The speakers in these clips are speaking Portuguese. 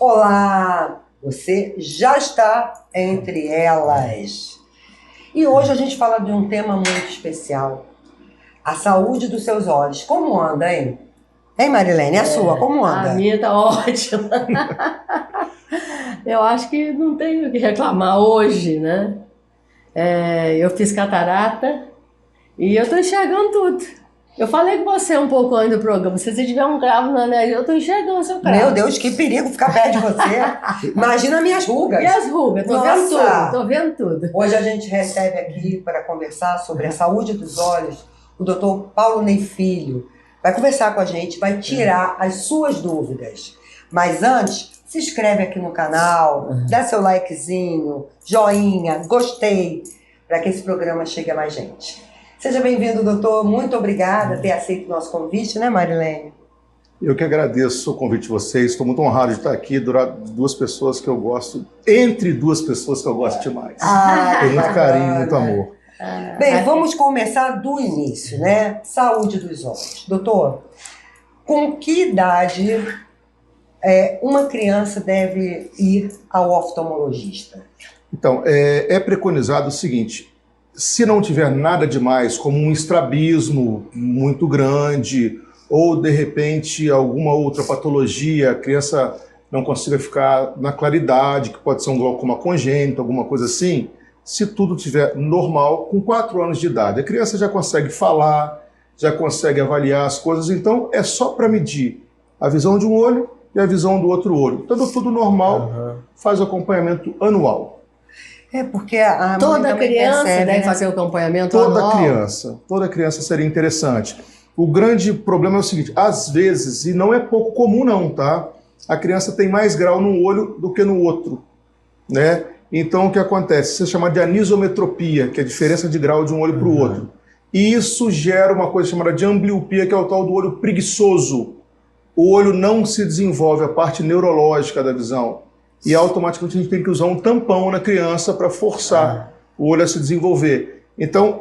Olá, você já está entre elas. E hoje a gente fala de um tema muito especial. A saúde dos seus olhos. Como anda, hein? Hein, Marilene? A sua, como anda? A minha tá ótima. Eu acho que não tenho o que reclamar hoje, né? Eu fiz catarata e eu tô enxergando tudo. Eu falei com você um pouco antes do programa. Se você tiver um cravo na nariz, eu tô enxergando o seu cravo. Meu Deus, que perigo ficar perto de você. Imagina minhas rugas. E as rugas? Tô vendo tudo, tô vendo tudo. Hoje a gente recebe aqui para conversar sobre a saúde dos olhos o Dr. Paulo Ney Filho. Vai conversar com a gente, vai tirar as suas dúvidas. Mas antes, se inscreve aqui no canal, dá seu likezinho, joinha, gostei, para que esse programa chegue a mais gente. Seja bem-vindo, doutor. Muito obrigada por ter aceito o nosso convite, né, Marilene? Eu que agradeço o convite de vocês. Estou muito honrado de estar aqui entre duas pessoas que eu gosto demais. Tem muito carinho, muito amor. Bem, vamos começar do início, né? Saúde dos olhos. Doutor, com que idade uma criança deve ir ao oftalmologista? Então, é preconizado o seguinte: se não tiver nada demais, como um estrabismo muito grande, ou de repente alguma outra patologia, a criança não consiga ficar na claridade, que pode ser um glaucoma congênito, alguma coisa assim, se tudo estiver normal, com 4 anos de idade, a criança já consegue falar, já consegue avaliar as coisas, então é só para medir a visão de um olho e a visão do outro olho. Então, tudo normal, faz o acompanhamento anual. Porque toda criança deve fazer o acompanhamento anual? Toda criança seria interessante. O grande problema é o seguinte: às vezes, e não é pouco comum não, tá? A criança tem mais grau num olho do que no outro, né? Então, o que acontece? Isso é chamado de anisometropia, que é a diferença de grau de um olho para o outro. E isso gera uma coisa chamada de ambliopia, que é o tal do olho preguiçoso. O olho não se desenvolve, a parte neurológica da visão. E automaticamente a gente tem que usar um tampão na criança para forçar o olho a se desenvolver. Então,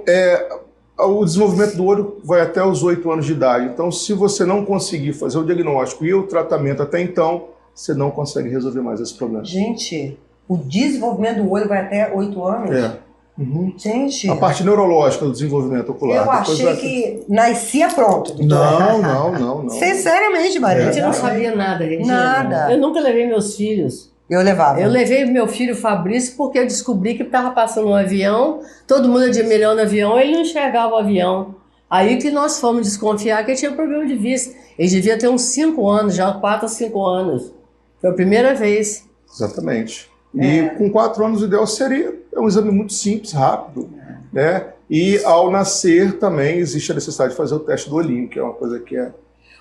o desenvolvimento do olho vai até os 8 anos de idade. Então, se você não conseguir fazer o diagnóstico e o tratamento até então, você não consegue resolver mais esse problema. Gente, o desenvolvimento do olho vai até 8 anos? Gente... A parte neurológica do desenvolvimento ocular. Eu achei que nascia pronto. Não. Sinceramente, Maria. A gente não sabia nada, Regina. Nada. Eu nunca levei meus filhos. Eu levava. Eu levei meu filho Fabrício porque eu descobri que estava passando um avião, todo mundo admirando o avião, ele não enxergava o avião. Aí que nós fomos desconfiar que ele tinha problema de vista. Ele devia ter uns 5 anos, já 4 a 5 anos. Foi a primeira vez. Exatamente. E com 4 anos o ideal seria um exame muito simples, rápido, né? E ao nascer também existe a necessidade de fazer o teste do olhinho, que é uma coisa que é...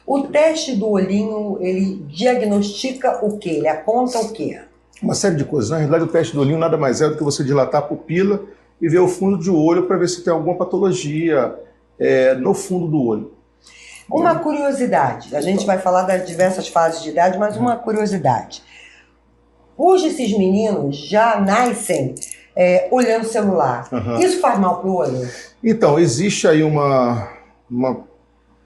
O teste do olhinho, ele diagnostica o quê? Ele aponta o quê? Uma série de coisas. Na realidade, o teste do olhinho nada mais é do que você dilatar a pupila e ver o fundo de olho para ver se tem alguma patologia no fundo do olho. Uma curiosidade. A gente vai falar das diversas fases de idade, mas uma curiosidade. Hoje esses meninos já nascem olhando o celular. Isso faz mal para o olho? Então, existe aí uma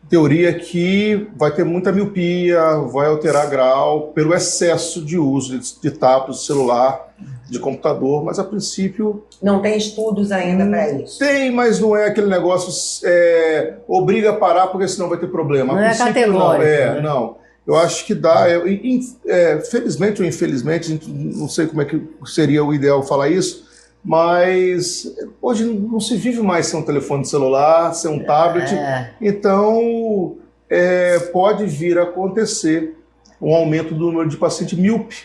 teoria que vai ter muita miopia, vai alterar grau pelo excesso de uso de tablet, celular, de computador, mas a princípio... Não tem estudos ainda para isso? Tem, mas não é aquele negócio obriga a parar porque senão vai ter problema. Não é categórico. Não. Eu acho que dá, felizmente ou infelizmente, não sei como é que seria o ideal falar isso, mas hoje não se vive mais sem um telefone celular, sem um tablet, então pode vir a acontecer um aumento do número de paciente míope,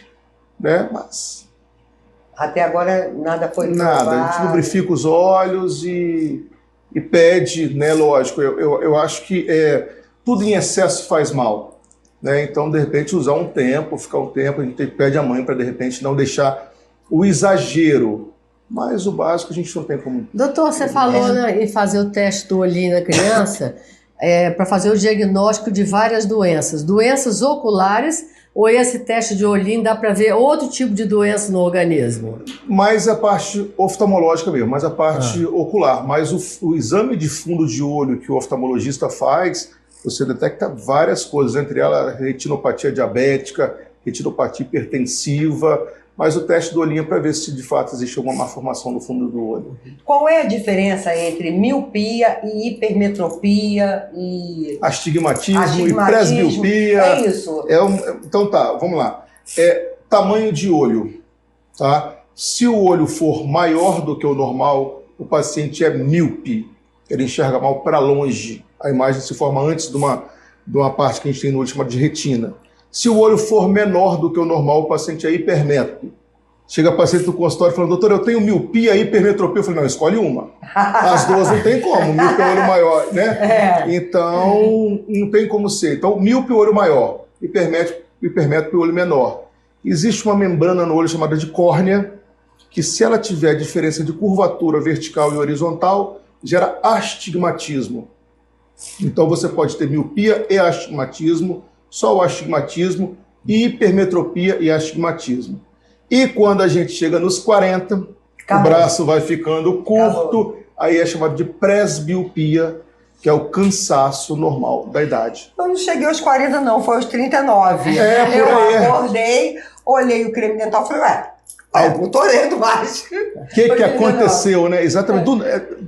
né? Mas... até agora nada foi provado. Nada, a gente lubrifica os olhos e pede, né? Lógico, eu acho que tudo em excesso faz mal. Né? Então, de repente, usar um tempo, ficar um tempo, a gente pede a mãe para, de repente, não deixar o exagero. Mas o básico a gente não tem como... Doutor, você falou em fazer o teste do olhinho na criança para fazer o diagnóstico de várias doenças. Doenças oculares ou esse teste de olhinho dá para ver outro tipo de doença no organismo? Mais a parte oftalmológica mesmo, mais a parte ocular. Mas o exame de fundo de olho que o oftalmologista faz... você detecta várias coisas, entre elas a retinopatia diabética, retinopatia hipertensiva, mas o teste do olhinho é para ver se de fato existe alguma malformação no fundo do olho. Qual é a diferença entre miopia e hipermetropia e astigmatismo e presbiopia? É isso. Então tá, vamos lá. Tamanho de olho, tá? Se o olho for maior do que o normal, o paciente é míope, ele enxerga mal para longe. A imagem se forma antes de uma parte que a gente tem no olho chamada de retina. Se o olho for menor do que o normal, o paciente é hipermétrope. Chega paciente do consultório falando, doutor, eu tenho miopia e hipermetropia. Eu falei, não, escolhe uma. As duas não tem como, míope é o olho maior, né? Então, não tem como ser. Então, míope é o olho maior, hipermétrope é o olho menor. Existe uma membrana no olho chamada de córnea, que se ela tiver diferença de curvatura vertical e horizontal, gera astigmatismo. Então você pode ter miopia e astigmatismo, só o astigmatismo, hipermetropia e astigmatismo. E quando a gente chega nos 40, o braço vai ficando curto, aí é chamado de presbiopia, que é o cansaço normal da idade. Eu não cheguei aos 40 não, foi aos 39. Eu acordei, olhei o creme dental e falei, não tô lendo mais. O que aconteceu, né? Exatamente.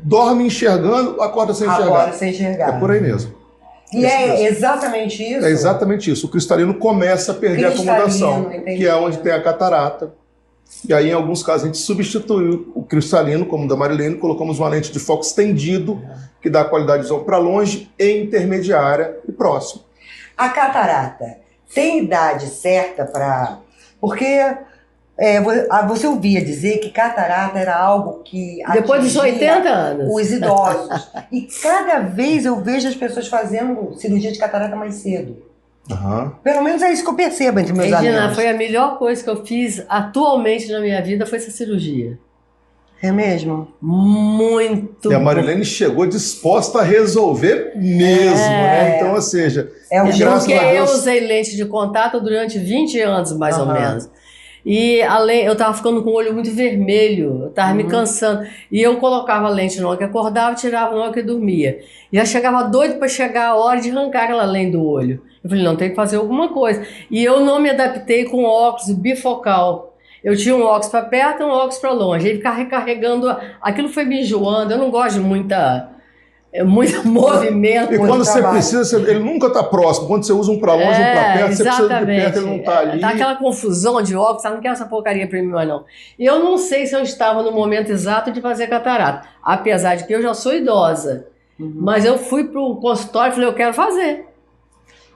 Dorme enxergando, acorda sem enxergar. Acorda sem enxergar. É por aí mesmo. E é exatamente isso? É exatamente isso. O cristalino começa a perder a acomodação, que é onde tem a catarata. E aí, em alguns casos, a gente substituiu o cristalino, como o da Marilene, colocamos uma lente de foco estendido, que dá qualidade de visão para longe, e intermediária e próximo. A catarata tem idade certa para... Porque você ouvia dizer que catarata era algo que depois dos 80 anos. Os idosos. E cada vez eu vejo as pessoas fazendo cirurgia de catarata mais cedo. Pelo menos é isso que eu percebo entre meus amigos. Foi a melhor coisa que eu fiz atualmente na minha vida, foi essa cirurgia. É mesmo? Muito. E a Marilene chegou disposta a resolver mesmo, né? Então, ou seja... Porque eu usei lente de contato durante 20 anos, mais ou menos. E eu tava ficando com o olho muito vermelho, eu tava me cansando. E eu colocava lente na hora que acordava, tirava na hora que dormia. E eu chegava doido para chegar a hora de arrancar aquela lente do olho. Eu falei, não, tem que fazer alguma coisa. E eu não me adaptei com óculos bifocal. Eu tinha um óculos para perto e um óculos para longe. Aí ficava recarregando, aquilo foi me enjoando. Eu não gosto de muito movimento. E quando você precisa, ele nunca está próximo. Quando você usa um para longe, um para perto, você precisa de perto, ele não está ali. Tá aquela confusão de óculos, não quero essa porcaria para mim mais não. E eu não sei se eu estava no momento exato de fazer catarata, apesar de que eu já sou idosa. Mas eu fui para o consultório e falei, eu quero fazer.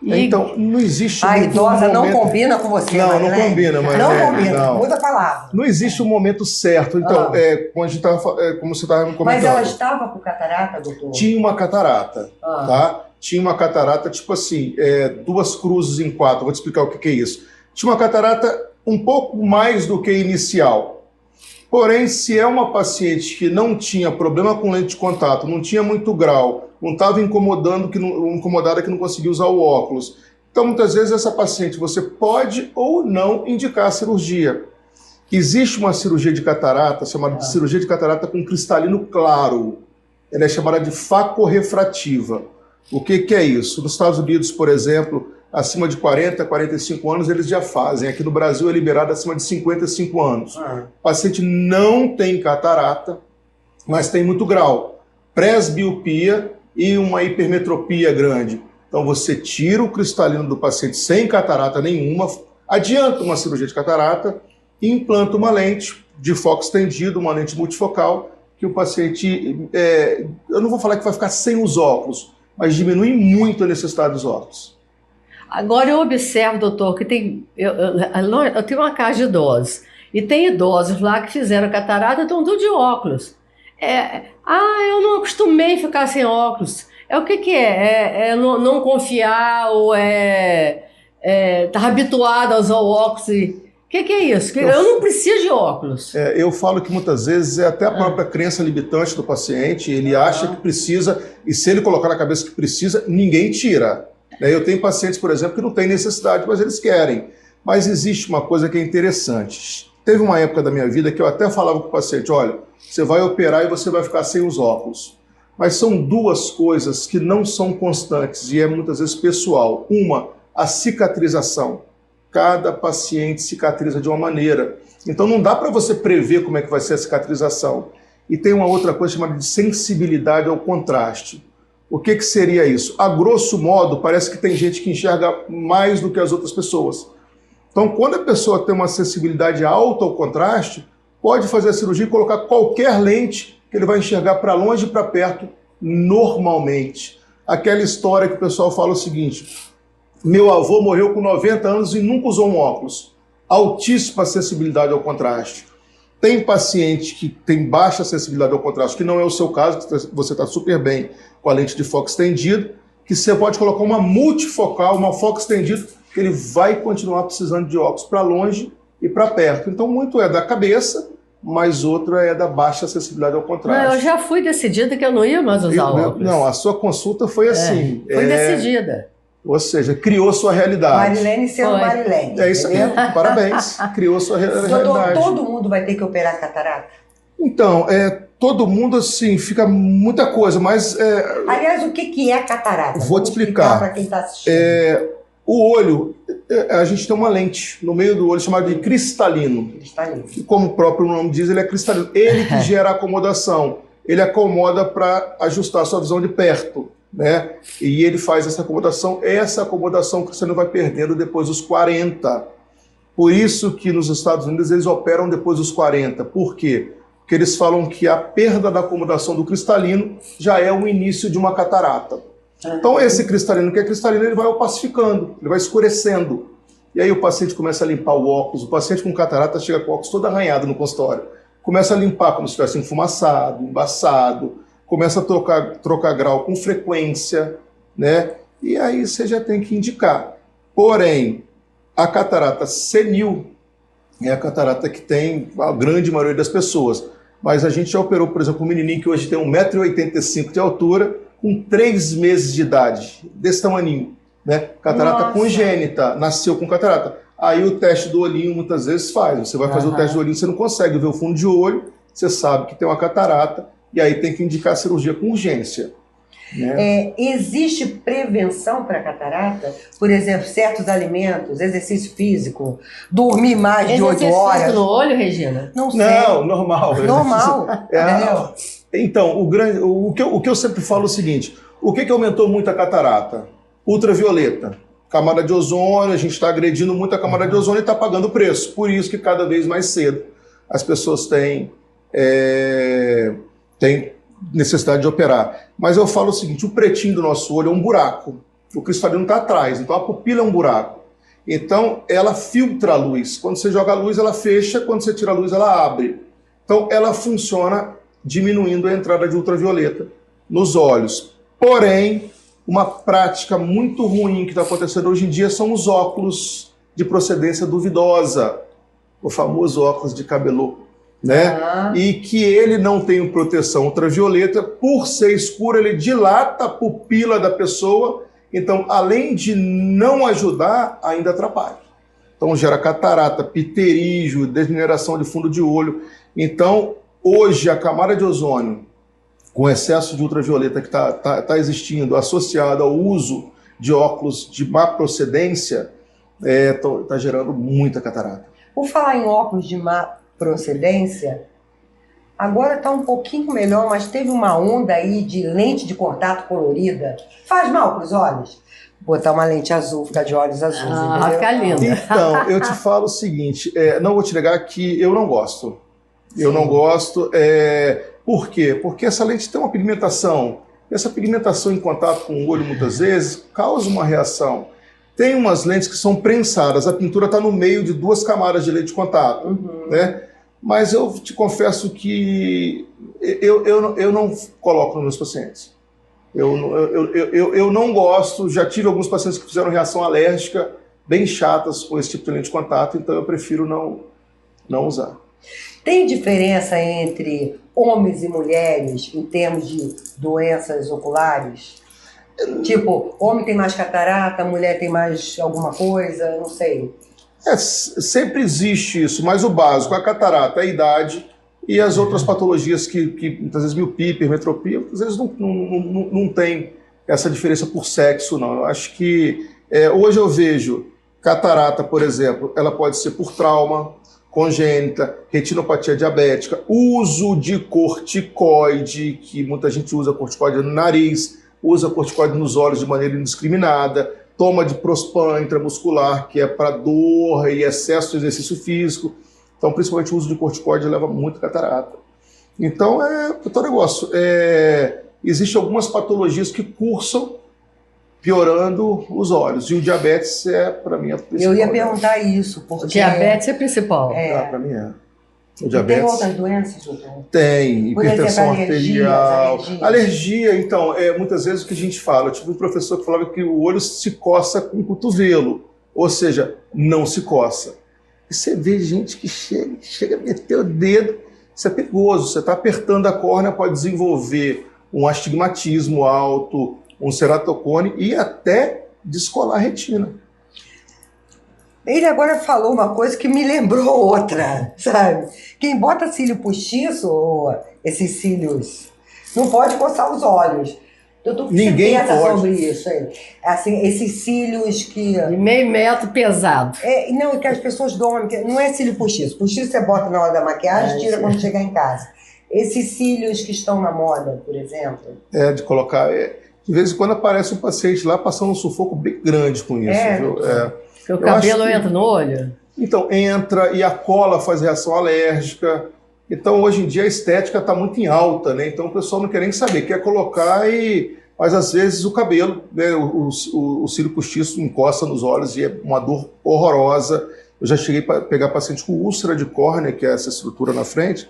Então, não existe a idosa não combina com você, não combina, mas não combina, muita palavra. Não existe um momento certo. Então, como você estava me comentando. Mas ela estava com catarata, doutor? Tinha uma catarata, tá? Tinha uma catarata, tipo assim, 2 cruzes em 4. Vou te explicar o que é isso. Tinha uma catarata um pouco mais do que inicial. Porém, se é uma paciente que não tinha problema com lente de contato, não tinha muito grau, não estava incomodada que não conseguia usar o óculos. Então, muitas vezes, essa paciente você pode ou não indicar a cirurgia. Existe uma cirurgia de catarata, chamada de cirurgia de catarata com cristalino claro. Ela é chamada de facorrefrativa. O que é isso? Nos Estados Unidos, por exemplo, acima de 40, 45 anos, eles já fazem. Aqui no Brasil é liberado acima de 55 anos. O paciente não tem catarata, mas tem muito grau. Presbiopia e uma hipermetropia grande. Então você tira o cristalino do paciente sem catarata nenhuma, adianta uma cirurgia de catarata e implanta uma lente de foco estendido, uma lente multifocal, que o paciente, eu não vou falar que vai ficar sem os óculos, mas diminui muito a necessidade dos óculos. Agora eu observo, doutor, que eu tenho uma casa de idosos, e tem idosos lá que fizeram catarata e estão tudo de óculos. Eu não acostumei a ficar sem óculos. O que é? Não confiar ou estar habituado a usar o óculos? O que é isso? Eu não preciso de óculos. Eu falo que muitas vezes é até a própria crença limitante do paciente, ele acha que precisa, e se ele colocar na cabeça que precisa, ninguém tira. Eu tenho pacientes, por exemplo, que não têm necessidade, mas eles querem. Mas existe uma coisa que é interessante. Teve uma época da minha vida que eu até falava com o paciente, olha, você vai operar e você vai ficar sem os óculos. Mas são 2 coisas que não são constantes e é muitas vezes pessoal. Uma, a cicatrização. cada paciente cicatriza de uma maneira. Então não dá para você prever como é que vai ser a cicatrização. E tem uma outra coisa chamada de sensibilidade ao contraste. O que seria isso? A grosso modo, parece que tem gente que enxerga mais do que as outras pessoas. Então, quando a pessoa tem uma sensibilidade alta ao contraste, pode fazer a cirurgia e colocar qualquer lente que ele vai enxergar para longe e para perto normalmente. Aquela história que o pessoal fala o seguinte: meu avô morreu com 90 anos e nunca usou um óculos. Altíssima sensibilidade ao contraste. Tem paciente que tem baixa sensibilidade ao contraste, que não é o seu caso, que você está super bem com a lente de foco estendido, que você pode colocar uma multifocal, uma foco estendido, que ele vai continuar precisando de óculos para longe e para perto. Então, muito é da cabeça, mas outra é da baixa sensibilidade ao contraste. Não, eu já fui decidida que eu não ia mais usar óculos. Não, a sua consulta foi assim. Foi decidida. Ou seja, criou sua realidade. Marilene sendo Marilene. É isso aí, parabéns. Criou sua realidade. Doutor, todo mundo vai ter que operar catarata? Então, todo mundo, assim, fica muita coisa, mas... Aliás, o que é catarata? Vou te explicar. Para quem está assistindo. O olho, a gente tem uma lente no meio do olho chamada de cristalino. Que, como o próprio nome diz, ele é cristalino. Ele que gera acomodação. Ele acomoda para ajustar a sua visão de perto, né? E ele faz essa acomodação que você não vai perdendo depois dos 40. Por isso que nos Estados Unidos eles operam depois dos 40. Por quê? Porque eles falam que a perda da acomodação do cristalino já é o início de uma catarata. Então esse cristalino que é cristalino, ele vai opacificando, ele vai escurecendo. E aí o paciente começa a limpar o óculos, o paciente com catarata chega com o óculos todo arranhado no consultório. Começa a limpar como se estivesse enfumaçado, embaçado, começa a trocar grau com frequência, né? E aí você já tem que indicar. Porém, a catarata senil é a catarata que tem a grande maioria das pessoas. Mas a gente já operou, por exemplo, um menininho que hoje tem 1,85 m de altura, com 3 meses de idade, desse tamaninho, né? Catarata congênita, nasceu com catarata. Aí o teste do olhinho muitas vezes faz. Você vai fazer o teste do olhinho, você não consegue ver o fundo de olho, você sabe que tem uma catarata, e aí tem que indicar a cirurgia com urgência. Né? Existe prevenção para catarata? Por exemplo, certos alimentos, exercício físico, dormir mais de 8 horas? Exercício no olho, Regina? Não sei. Não, normal. Normal, entendeu? Então, o que eu sempre falo é o seguinte: o que aumentou muito a catarata? Ultravioleta. Camada de ozônio, a gente está agredindo muito a camada de ozônio e está pagando o preço. Por isso que cada vez mais cedo as pessoas têm necessidade de operar. Mas eu falo o seguinte: o pretinho do nosso olho é um buraco. O cristalino está atrás, então a pupila é um buraco. Então ela filtra a luz. Quando você joga a luz, ela fecha, quando você tira a luz, ela abre. Então ela funciona diminuindo a entrada de ultravioleta nos olhos. Porém, uma prática muito ruim que está acontecendo hoje em dia são os óculos de procedência duvidosa, o famoso óculos de cabelô, né? E que ele não tem proteção ultravioleta, por ser escuro, ele dilata a pupila da pessoa, então, além de não ajudar, ainda atrapalha. Então, gera catarata, pterígio, degeneração de fundo de olho. Então, hoje, a camada de ozônio, com excesso de ultravioleta que está existindo, associado ao uso de óculos de má procedência, está gerando muita catarata. Por falar em óculos de má procedência, agora está um pouquinho melhor, mas teve uma onda aí de lente de contato colorida. Faz mal para os olhos? Botar uma lente azul, ficar de olhos azuis, entendeu? Fica linda. Então, eu te falo o seguinte, não vou te negar que eu não gosto. Eu não gosto. Por quê? Porque essa lente tem uma pigmentação. Essa pigmentação em contato com o olho, muitas vezes, causa uma reação. Tem umas lentes que são prensadas, a pintura está no meio de 2 camadas de lente de contato. Né? Mas eu te confesso que eu não coloco nos meus pacientes. Eu não gosto, já tive alguns pacientes que fizeram reação alérgica bem chatas com esse tipo de lente de contato, então eu prefiro não usar. Tem diferença entre homens e mulheres em termos de doenças oculares? Tipo, homem tem mais catarata, mulher tem mais alguma coisa, não sei. Sempre existe isso, mas o básico, a catarata, a idade e as outras patologias que muitas vezes miopia, hipermetropia, às vezes não tem essa diferença por sexo, não. Eu acho que hoje eu vejo Catarata, por exemplo, ela pode ser por trauma congênita, retinopatia diabética, uso de corticoide, que muita gente usa corticoide no nariz, usa corticoide nos olhos de maneira indiscriminada, toma de Prospan intramuscular, que é para dor e excesso de exercício físico. Então, principalmente o uso de corticoide leva muito a catarata. Então, é o negócio. Existem algumas patologias que cursam piorando os olhos. E o diabetes para mim, a principal. Eu ia perguntar isso, porque... O diabetes é principal. Para mim é. O E diabetes... tem outras doenças, doutor? Tem, Por hipertensão exemplo, arterial. alergias. Alergia, então, muitas vezes o que a gente fala, eu tive um professor que falava que o olho se coça com o cotovelo, ou seja, não se coça. E você vê gente que chega a meter o dedo, isso é perigoso, você está apertando a córnea, pode desenvolver um astigmatismo alto, um ceratocone e até descolar a retina. Ele agora falou uma coisa que me lembrou outra, sabe? Quem bota cílio postiço, ou esses cílios, não pode coçar os olhos. Doutor, Ninguém você pensa pode. sobre isso aí? Assim, esses cílios que... De meio metro pesado. Não, que as pessoas dormem, que não é cílio postiço. Postiço você bota na hora da maquiagem e tira quando chegar em casa. Esses cílios que estão na moda, por exemplo. De colocar... de vez em quando aparece um paciente lá passando um sufoco bem grande com isso. Viu? Porque o cabelo entra no olho? Então, entra e a cola faz reação alérgica. Então, hoje em dia, a estética está muito em alta, né? Então, o pessoal não quer nem saber, quer colocar Mas, às vezes, o cabelo, né, o cílio postiço encosta nos olhos e é uma dor horrorosa. Eu já cheguei a pegar paciente com úlcera de córnea, que é essa estrutura na frente,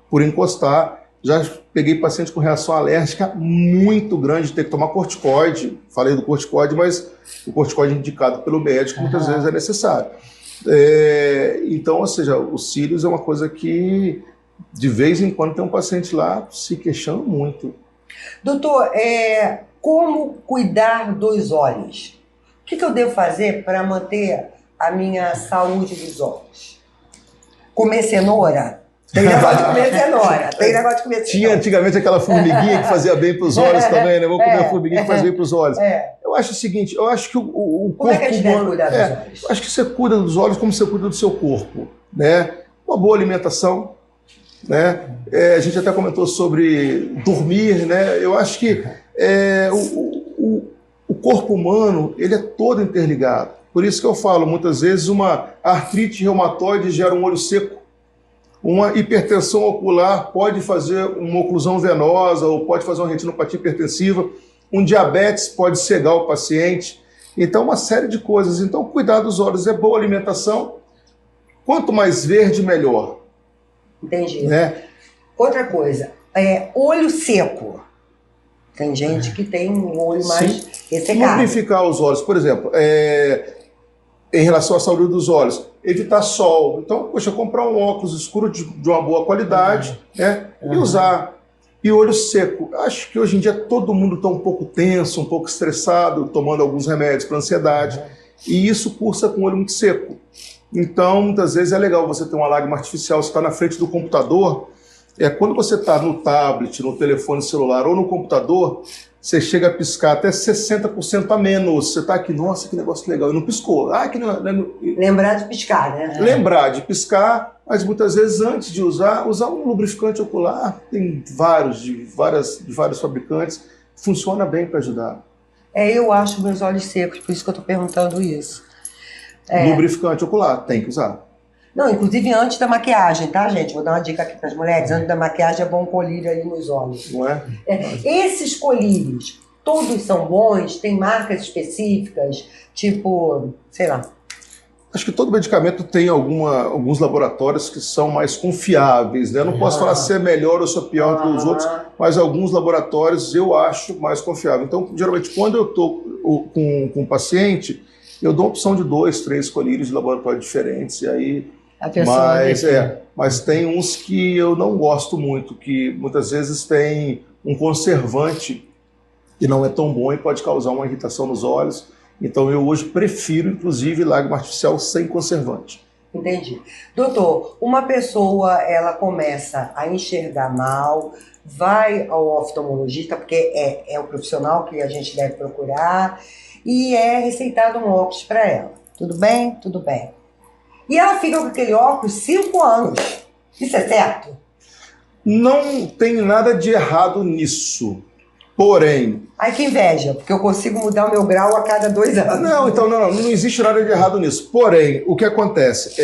por encostar. Já peguei paciente com reação alérgica muito grande, ter que tomar corticoide. Falei do corticoide, mas o corticoide indicado pelo médico muitas vezes é necessário. Então, ou seja, os cílios é uma coisa que de vez em quando tem um paciente lá se queixando muito. Doutor, como cuidar dos olhos? O que eu devo fazer para manter a minha saúde dos olhos? Comer cenoura? Tem negócio de comer cenoura. Tem negócio de comer cenoura. Tinha antigamente aquela formiguinha que fazia bem para os olhos também, né? Vou comer a formiguinha que faz bem para os olhos. Eu acho o seguinte, eu acho que o como é que a gente deve cuidar dos olhos? Acho que você cuida dos olhos como você cuida do seu corpo, né? Uma boa alimentação, né? A gente até comentou sobre dormir, né? Eu acho que o corpo humano, ele é todo interligado. Por isso que eu falo, muitas vezes, uma artrite reumatoide gera um olho seco. Uma hipertensão ocular pode fazer uma oclusão venosa ou pode fazer uma retinopatia hipertensiva. Um diabetes pode cegar o paciente. Então, uma série de coisas. Então, cuidar dos olhos é boa alimentação. Quanto mais verde, melhor. Entendi. Né? Outra coisa, olho seco. Tem gente que tem um olho mais ressecado. Lubrificar os olhos, por exemplo, em relação à saúde dos olhos, evitar sol. Então, poxa, comprar um óculos escuro de uma boa qualidade, né? E usar. E olho seco. Acho que hoje em dia todo mundo está um pouco tenso, um pouco estressado, tomando alguns remédios para ansiedade. E isso cursa com o olho muito seco. Então, muitas vezes é legal você ter uma lágrima artificial, você está na frente do computador. Quando você está no tablet, no telefone celular ou no computador, você chega a piscar até 60% a menos. Você está aqui, nossa, que negócio legal, e não piscou. Lembrar de piscar, né? Lembrar de piscar, mas muitas vezes antes de usar um lubrificante ocular. Tem vários, de vários fabricantes, funciona bem para ajudar. Eu acho meus olhos secos, por isso que eu estou perguntando isso. Lubrificante ocular, tem que usar. Não, inclusive antes da maquiagem, tá, gente? Vou dar uma dica aqui para as mulheres. Antes da maquiagem é bom colírio ali nos olhos. Não é? Esses colírios, todos são bons? Tem marcas específicas? Tipo, sei lá. Acho que todo medicamento tem alguns laboratórios que são mais confiáveis, né? Eu não posso falar se é melhor ou se é pior que os outros, mas alguns laboratórios eu acho mais confiável. Então, geralmente, quando eu estou com um paciente, eu dou a opção de 2, 3 colírios de laboratório diferentes, e aí... Mas tem uns que eu não gosto muito, que muitas vezes tem um conservante que não é tão bom e pode causar uma irritação nos olhos. Então eu hoje prefiro, inclusive, lágrima artificial sem conservante. Entendi. Doutor, uma pessoa, ela começa a enxergar mal, vai ao oftalmologista, porque é o profissional que a gente deve procurar, e é receitado um óculos para ela. Tudo bem? Tudo bem. E ela fica com aquele óculos 5 anos. Isso é certo? Não tem nada de errado nisso. Porém... Ai, que inveja, porque eu consigo mudar o meu grau a cada 2 anos. Não existe nada de errado nisso. Porém, o que acontece?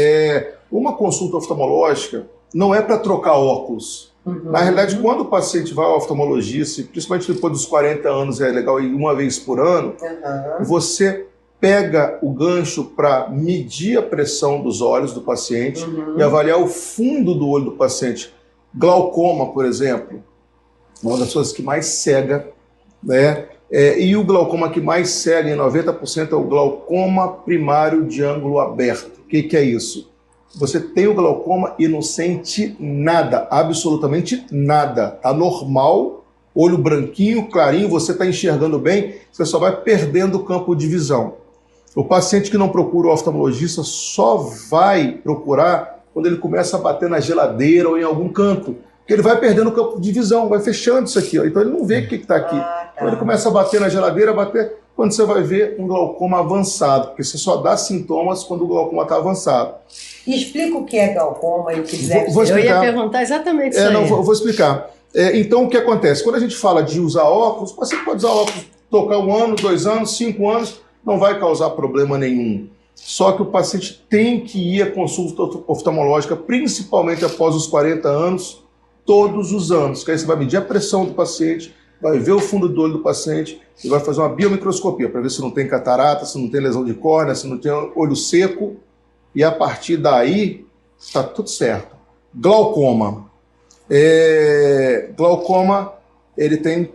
Uma consulta oftalmológica não é para trocar óculos. Na realidade, quando o paciente vai ao oftalmologista, principalmente depois dos 40 anos, é legal ir uma vez por ano, você pega o gancho para medir a pressão dos olhos do paciente e avaliar o fundo do olho do paciente. Glaucoma, por exemplo, uma das coisas que mais cega, né? E o glaucoma que mais cega, em 90%, é o glaucoma primário de ângulo aberto. O que é isso? Você tem o glaucoma e não sente nada, absolutamente nada. Está normal, olho branquinho, clarinho, você está enxergando bem, você só vai perdendo o campo de visão. O paciente que não procura o oftalmologista só vai procurar quando ele começa a bater na geladeira ou em algum canto. Porque ele vai perdendo o campo de visão, vai fechando isso aqui, ó. Então ele não vê o que está aqui. Então ele começa a bater na geladeira, quando você vai ver um glaucoma avançado, porque você só dá sintomas quando o glaucoma está avançado. E explica o que é glaucoma e o que deve Vou ser. Eu ia perguntar exatamente isso aí. Não, vou explicar. Então o que acontece? Quando a gente fala de usar óculos, você pode usar óculos, tocar 1 ano, 2 anos, 5 anos, não vai causar problema nenhum. Só que o paciente tem que ir à consulta oftalmológica, principalmente após os 40 anos, todos os anos, que aí você vai medir a pressão do paciente, vai ver o fundo do olho do paciente e vai fazer uma biomicroscopia para ver se não tem catarata, se não tem lesão de córnea, se não tem olho seco, e a partir daí está tudo certo. Glaucoma. Glaucoma, ele tem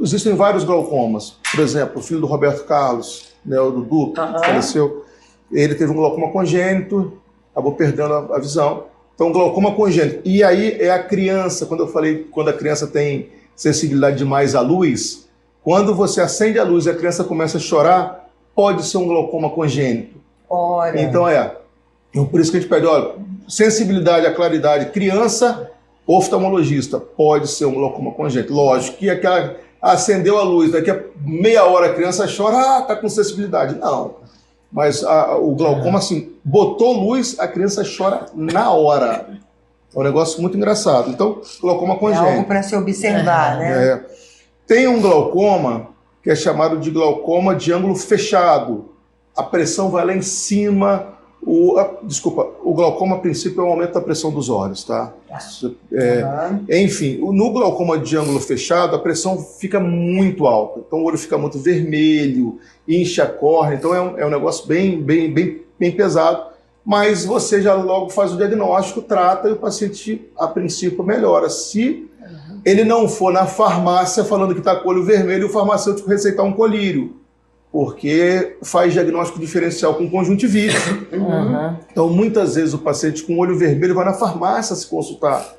existem vários glaucomas. Por exemplo, o filho do Roberto Carlos, né, o Dudu, que faleceu, ele teve um glaucoma congênito, acabou perdendo a visão. Então, glaucoma congênito. E aí é a criança, quando eu falei, quando a criança tem sensibilidade demais à luz, quando você acende a luz e a criança começa a chorar, pode ser um glaucoma congênito. Olha. Então por isso que a gente pede, olha, sensibilidade à claridade, criança, oftalmologista, pode ser um glaucoma congênito. Lógico que aquela acendeu a luz, daqui a meia hora a criança chora, tá com sensibilidade. Não. Mas o glaucoma, assim, botou luz, a criança chora na hora. É um negócio muito engraçado. Então, glaucoma congênito. É algo para se observar, né? Tem um glaucoma que é chamado de glaucoma de ângulo fechado. A pressão vai lá em cima. O glaucoma, a princípio, é o aumento da pressão dos olhos, tá? Enfim, no glaucoma de ângulo fechado, a pressão fica muito alta. Então, o olho fica muito vermelho, incha a córnea. Então, é um negócio bem pesado. Mas você já logo faz o diagnóstico, trata e o paciente, a princípio, melhora. Se ele não for na farmácia falando que está com o olho vermelho, o farmacêutico receitar um colírio. Porque faz diagnóstico diferencial com conjuntivite. Então, muitas vezes, o paciente com olho vermelho vai na farmácia se consultar.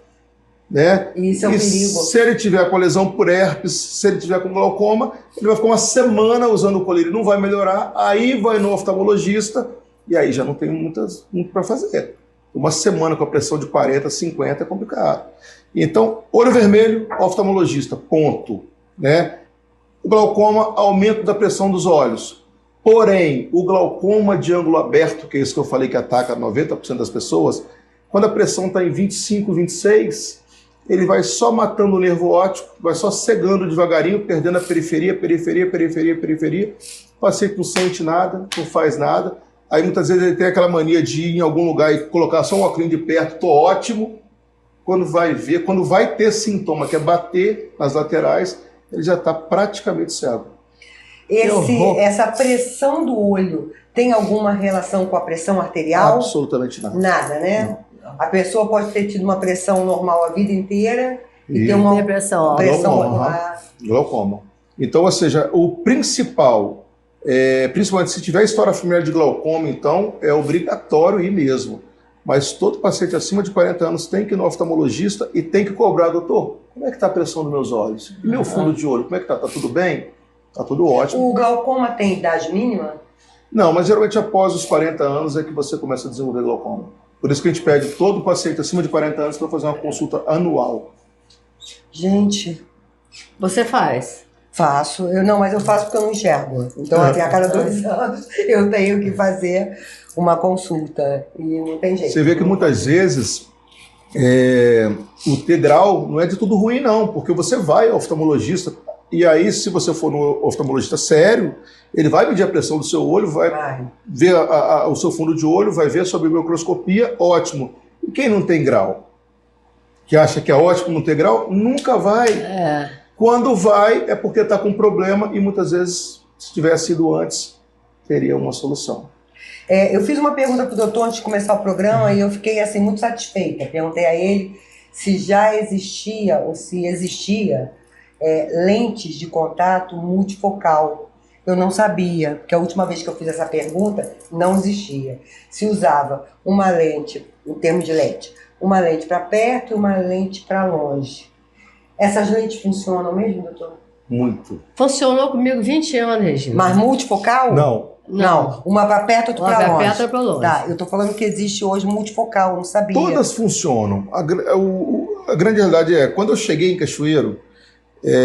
Né? Isso é um perigo. Se ele tiver com lesão por herpes, se ele tiver com glaucoma, ele vai ficar uma semana usando o colírio, não vai melhorar, aí vai no oftalmologista, e aí já não tem muito para fazer. Uma semana com a pressão de 40, 50 é complicado. Então, olho vermelho, oftalmologista, ponto. Né? O glaucoma, aumento da pressão dos olhos. Porém, o glaucoma de ângulo aberto, que é isso que eu falei que ataca 90% das pessoas, quando a pressão está em 25, 26, ele vai só matando o nervo óptico, vai só cegando devagarinho, perdendo a periferia. O paciente não sente nada, não faz nada. Aí muitas vezes ele tem aquela mania de ir em algum lugar e colocar só um óculos de perto, tô ótimo. Quando vai ver, quando vai ter sintoma, que é bater nas laterais, ele já está praticamente cego. Essa pressão do olho tem alguma relação com a pressão arterial? Absolutamente nada. Nada, né? Não. A pessoa pode ter tido uma pressão normal a vida inteira e ter uma pressão glaucoma. Então, ou seja, o principal, principalmente se tiver história familiar de glaucoma, então é obrigatório ir mesmo. Mas todo paciente acima de 40 anos tem que ir no oftalmologista e tem que cobrar, doutor, como é que está a pressão dos meus olhos? E meu fundo de olho, como é que está? Está tudo bem? Está tudo ótimo. O glaucoma tem idade mínima? Não, mas geralmente após os 40 anos é que você começa a desenvolver glaucoma. Por isso que a gente pede todo paciente acima de 40 anos para fazer uma consulta anual. Gente, você faz? Faço. Mas eu faço porque eu não enxergo. Então, até a cada 2 anos, eu tenho que fazer uma consulta. E não tem jeito. Você vê que muitas vezes o ter grau não é de tudo ruim, não. Porque você vai ao oftalmologista, e aí, se você for no oftalmologista sério, ele vai medir a pressão do seu olho, vai ver o seu fundo de olho, vai ver a sua microscopia, ótimo. E quem não tem grau? Que acha que é ótimo não ter grau, nunca vai. Quando vai, é porque está com problema e muitas vezes, se tivesse sido antes, teria uma solução. Eu fiz uma pergunta para o doutor antes de começar o programa e eu fiquei assim, muito satisfeita. Perguntei a ele se já existia ou se existia lentes de contato multifocal. Eu não sabia, porque a última vez que eu fiz essa pergunta não existia. Se usava uma lente, em termos de lente, uma lente para perto e uma lente para longe. Essas lentes funcionam mesmo, doutor? Muito. Funcionou comigo 20 anos, Regina. Mas multifocal? Não. Uma para perto, outra para longe. Uma para perto, outra para longe. Tá, eu tô falando que existe hoje multifocal, não sabia. Todas funcionam. A grande realidade é, quando eu cheguei em Cachoeiro,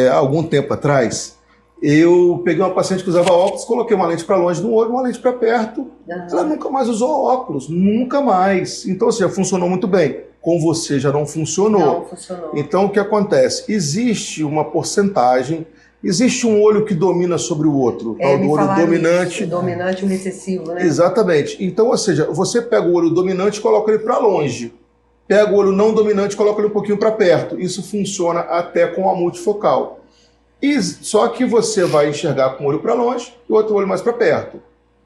há algum tempo atrás, eu peguei uma paciente que usava óculos, coloquei uma lente para longe no olho, uma lente para perto. Ela nunca mais usou óculos, nunca mais. Então, assim, já funcionou muito bem. Com você já não funcionou. Não funcionou. Então, o que acontece? Existe uma porcentagem, existe um olho que domina sobre o outro, tal do olho dominante. Isso, dominante e o recessivo, né? Exatamente. Então, ou seja, você pega o olho dominante e coloca ele para longe. Pega o olho não dominante e coloca ele um pouquinho para perto. Isso funciona até com a multifocal. Só que você vai enxergar com o olho para longe e o outro olho mais para perto.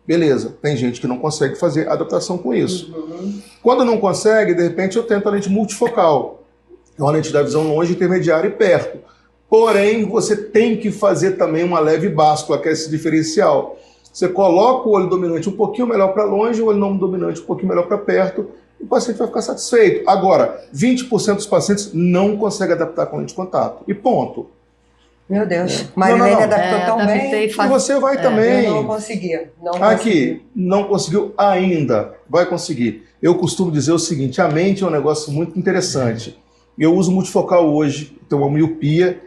Beleza, tem gente que não consegue fazer adaptação com isso. Quando não consegue, de repente eu tento a lente multifocal. É uma lente da visão longe, intermediária e perto. Porém, você tem que fazer também uma leve báscula, que é esse diferencial. Você coloca o olho dominante um pouquinho melhor para longe, o olho não dominante um pouquinho melhor para perto, e o paciente vai ficar satisfeito. Agora, 20% dos pacientes não conseguem adaptar com lente de contato. E ponto. Meu Deus, Marilene adaptou tão bem. E você vai também. Eu não consegui. Aqui, não conseguiu ainda, vai conseguir. Eu costumo dizer o seguinte, a mente é um negócio muito interessante. Eu uso multifocal hoje, tenho uma miopia.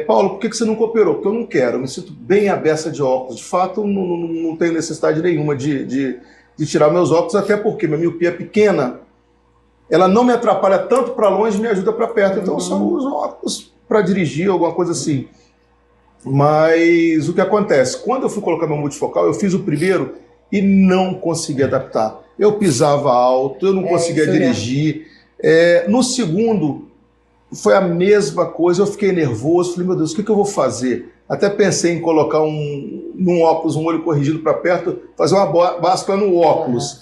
Paulo, por que você nunca operou? Porque eu não quero, eu me sinto bem à beça de óculos. De fato, não tenho necessidade nenhuma de tirar meus óculos, até porque minha miopia é pequena. Ela não me atrapalha tanto para longe, me ajuda para perto. Então eu só uso óculos para dirigir, alguma coisa assim. Mas o que acontece? Quando eu fui colocar meu multifocal, eu fiz o primeiro e não consegui adaptar. Eu pisava alto, eu não conseguia dirigir. No segundo, foi a mesma coisa, eu fiquei nervoso, falei, meu Deus, o que eu vou fazer? Até pensei em colocar num óculos, um olho corrigido para perto, fazer uma báscula no óculos.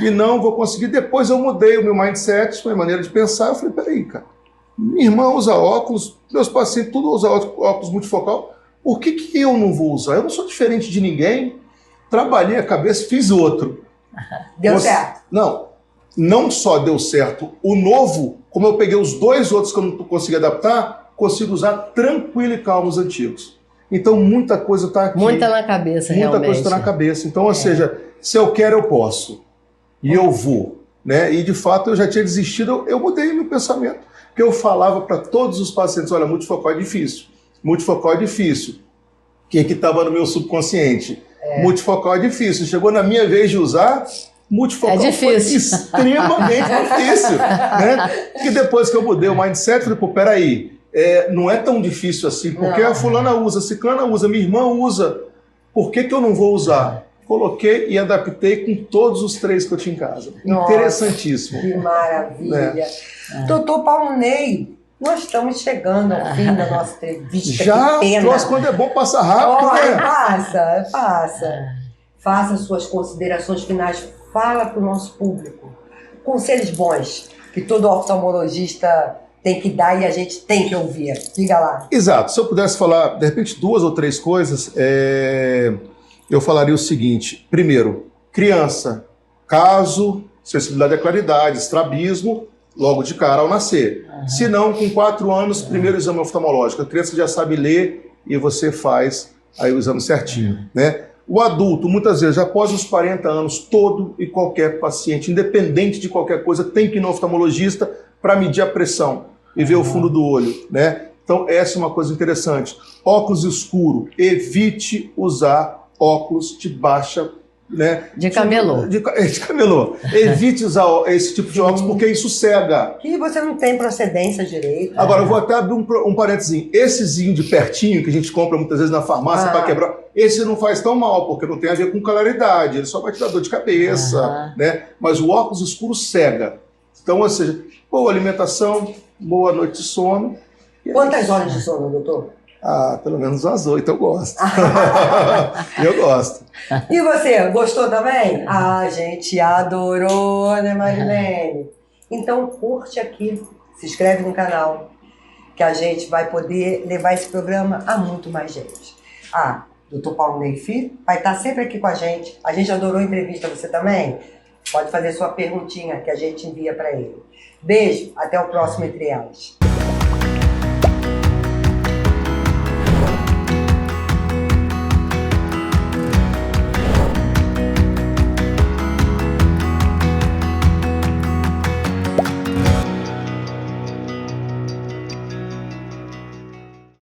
E não vou conseguir. Depois eu mudei o meu mindset, minha maneira de pensar, eu falei, peraí, cara, minha irmã usa óculos, meus pacientes tudo usam óculos multifocal, por que eu não vou usar? Eu não sou diferente de ninguém. Trabalhei a cabeça, fiz outro. Deu certo? Não só deu certo o novo, como eu peguei os 2 outros que eu não consegui adaptar, consigo usar tranquilo e calmo os antigos. Então muita coisa está aqui. Muita na cabeça, realmente. Muita coisa está na cabeça. Então, ou seja, se eu quero, eu posso. E eu vou. Né? E de fato eu já tinha desistido, eu mudei meu pensamento. Porque eu falava para todos os pacientes, olha, multifocal é difícil. Multifocal é difícil. Que estava no meu subconsciente. Multifocal é difícil. Chegou na minha vez de usar, multifocal foi extremamente difícil. Né? Porque depois que eu mudei o mindset, eu falei, pô, peraí, não é tão difícil assim, porque a fulana usa, a ciclana usa, minha irmã usa. Por que eu não vou usar? Coloquei e adaptei com todos os 3 que eu tinha em casa. Nossa, interessantíssimo. Que maravilha. Doutor Paulo Ney, nós estamos chegando ao fim da nossa entrevista. Já? Nossa, quando é bom passa rápido, né? Passa. Faça suas considerações finais. Fala para o nosso público. Conselhos bons que todo oftalmologista tem que dar e a gente tem que ouvir. Diga lá. Exato. Se eu pudesse falar, de repente, 2 ou 3 coisas, eu falaria o seguinte. Primeiro, criança, caso, sensibilidade à claridade, estrabismo, logo de cara ao nascer. Se não, com 4 anos, primeiro exame oftalmológico. A criança já sabe ler e você faz aí o exame certinho. Né? O adulto, muitas vezes, após os 40 anos, todo e qualquer paciente, independente de qualquer coisa, tem que ir no oftalmologista para medir a pressão e ver o fundo do olho. Né? Então, essa é uma coisa interessante. Óculos escuro, evite usar óculos de baixa, né? De camelô. De camelô. Evite usar esse tipo de óculos, porque isso cega. Que você não tem procedência direito. Agora, eu vou até abrir um parênteses. Essezinho de pertinho, que a gente compra muitas vezes na farmácia para quebrar, esse não faz tão mal, porque não tem a ver com claridade, ele só vai te dar dor de cabeça, né? Mas o óculos escuro cega. Então, ou seja, boa alimentação, boa noite de sono. Quantas horas de sono, doutor? Ah, pelo menos umas 8, eu gosto. Eu gosto. E você, gostou também? A gente adorou, né, Marilene? Então curte aqui, se inscreve no canal, que a gente vai poder levar esse programa a muito mais gente. Dr. Paulo Ney Filho vai estar sempre aqui com a gente. A gente adorou a entrevista, você também? Pode fazer sua perguntinha que a gente envia para ele. Beijo, até o próximo Entre Elas.